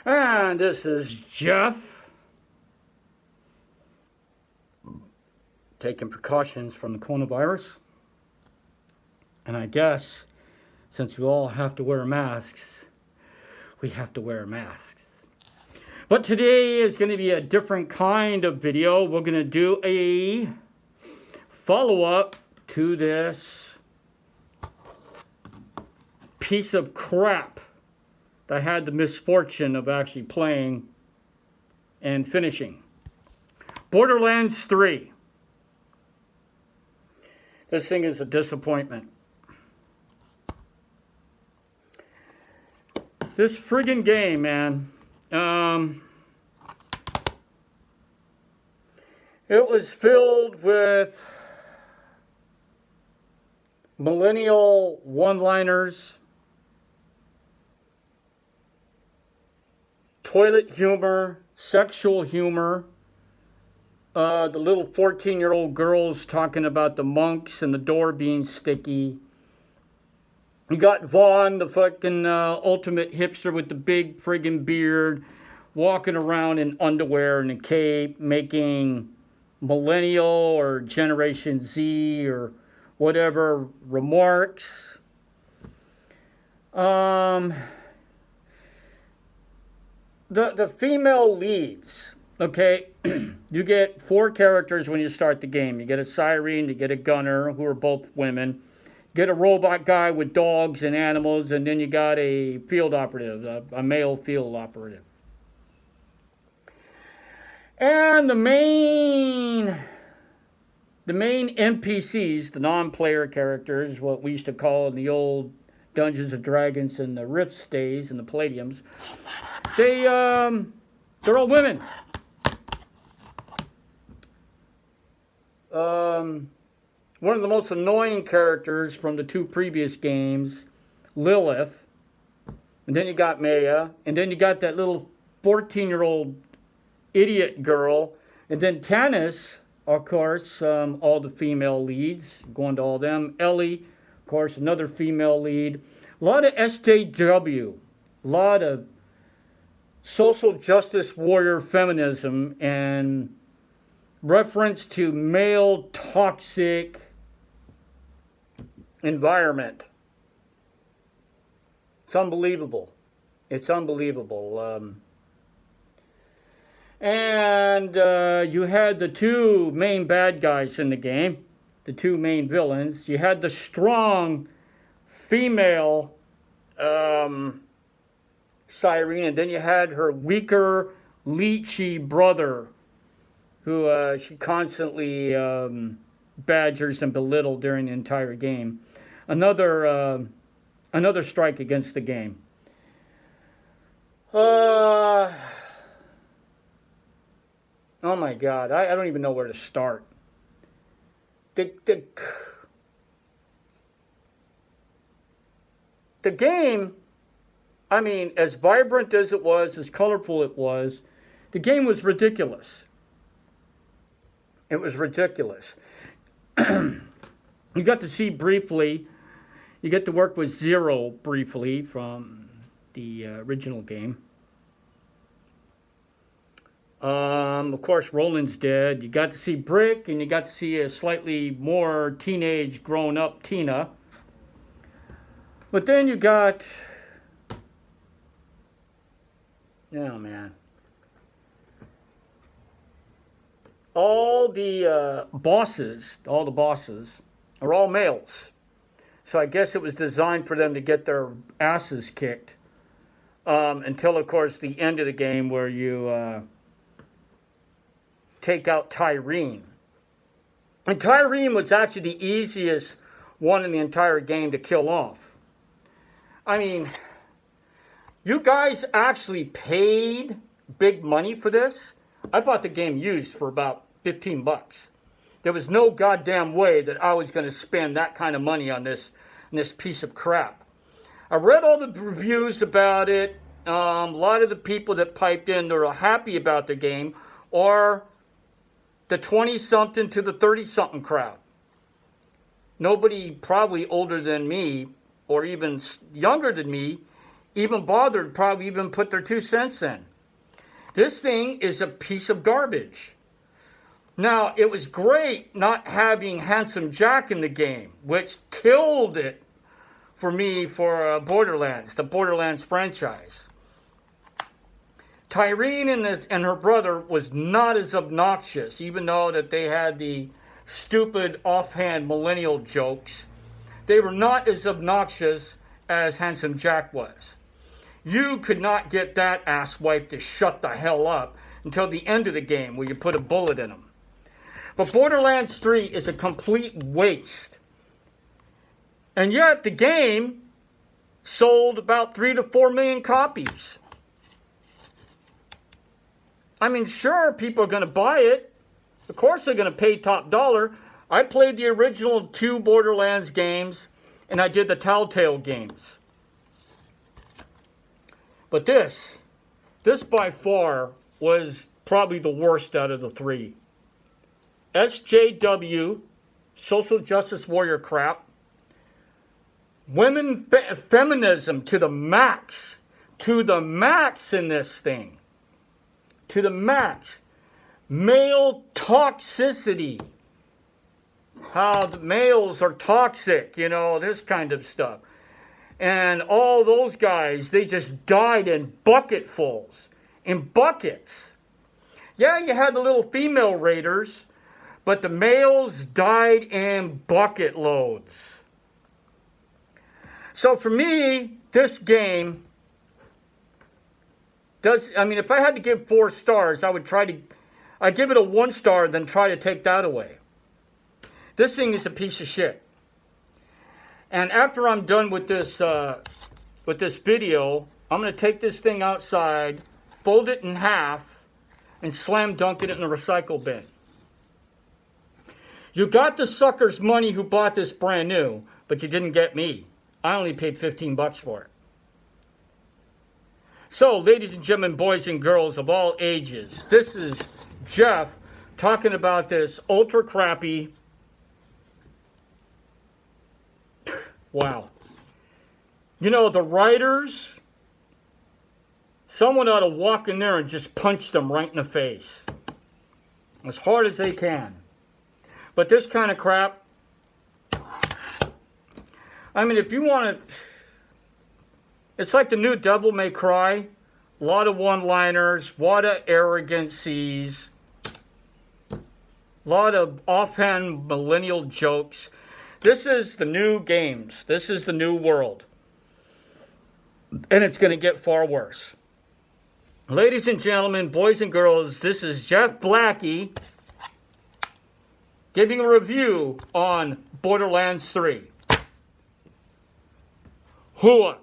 And this is Jeff, taking precautions from the coronavirus. And I guess since we all have to wear masks, we have to wear masks. But today is going to be a different kind of video. We're going to do a follow-up to this piece of crap that I had the misfortune of actually playing and finishing. Borderlands 3. This thing is a disappointment. This friggin' game, man. It was filled with millennial one-liners, toilet humor, sexual humor, the little 14-year-old girls talking about the monks and the door being sticky. You got Vaughn, the fucking ultimate hipster with the big friggin' beard, walking around in underwear and a cape, making millennial or Generation Z or whatever remarks. The female leads, okay, you get 4 characters when you start the game. You get a siren, you get a gunner, who are both women. You get a robot guy with dogs and animals, and then you got a field operative, a male field operative. And the main NPCs, the non-player characters, what we used to call in the old Dungeons and Dragons and the Rift stays and the Palladiums, they're all women. One of the most annoying characters from the 2 previous games, Lilith, and then you got Maya, and then you got that little 14-year-old idiot girl, and then Tannis, of course, all the female leads, going to all them. Ellie, of course, another female lead. A lot of SJW, a lot of social justice warrior feminism and reference to male toxic environment. It's unbelievable. It's unbelievable. And you had the 2 main bad guys in the game, the 2 main villains. You had the strong female siren, and then you had her weaker, leechy brother, who she constantly badgers and belittled during the entire game. Another strike against the game. Oh my God, I don't even know where to start. The game, I mean, as vibrant as it was, as colorful it was, the game was ridiculous. It was ridiculous. You got to see briefly, you get to work with Zero briefly from the original game. Of course, Roland's dead. You got to see Brick, and you got to see a slightly more teenage, grown-up Tina. But then you got... Oh, man. All the bosses are all males. So I guess it was designed for them to get their asses kicked. Until, of course, the end of the game where you... take out Tyreen. And Tyreen was actually the easiest one in the entire game to kill off. I mean, you guys actually paid big money for this? I bought the game used for about $15. There was no goddamn way that I was going to spend that kind of money on this piece of crap. I read all the reviews about it. A lot of the people that piped in, they were happy about the game, or the 20-something to the 30-something crowd. Nobody probably older than me, or even younger than me, even bothered, probably even put their 2 cents in. This thing is a piece of garbage. Now, it was great not having Handsome Jack in the game, which killed it for me for Borderlands, the Borderlands franchise. Tyreen and her brother was not as obnoxious, even though that they had the stupid offhand millennial jokes. They were not as obnoxious as Handsome Jack was. You could not get that asswipe to shut the hell up until the end of the game where you put a bullet in him. But Borderlands 3 is a complete waste. And yet the game sold about 3 to 4 million copies. I mean, sure, people are going to buy it. Of course they're going to pay top dollar. I played the original 2 Borderlands games, and I did the Telltale games. But this by far was probably the worst out of the 3. SJW, social justice warrior crap. Feminism to the max. To the max in this thing. To the max. Male toxicity. How the males are toxic, you know, this kind of stuff. And all those guys, they just died in bucketfuls. In buckets. Yeah, you had the little female raiders, but the males died in bucket loads. So for me, this game does, I mean, if I had to give 4 stars, I'd give it a 1 star, then try to take that away. This thing is a piece of shit. And after I'm done with this video, I'm going to take this thing outside, fold it in half, and slam dunk it in the recycle bin. You got the sucker's money who bought this brand new, but you didn't get me. I only paid 15 bucks for it. So, ladies and gentlemen, boys and girls of all ages, this is Jeff talking about this ultra crappy. Wow. You know, the writers, someone ought to walk in there and just punch them right in the face. As hard as they can. But this kind of crap, I mean, if you want to, it's like the new Devil May Cry. A lot of one-liners, a lot of arrogancies, a lot of offhand millennial jokes. This is the new games. This is the new world. And it's going to get far worse. Ladies and gentlemen, boys and girls, this is Jeff Blackie giving a review on Borderlands 3. Hooah!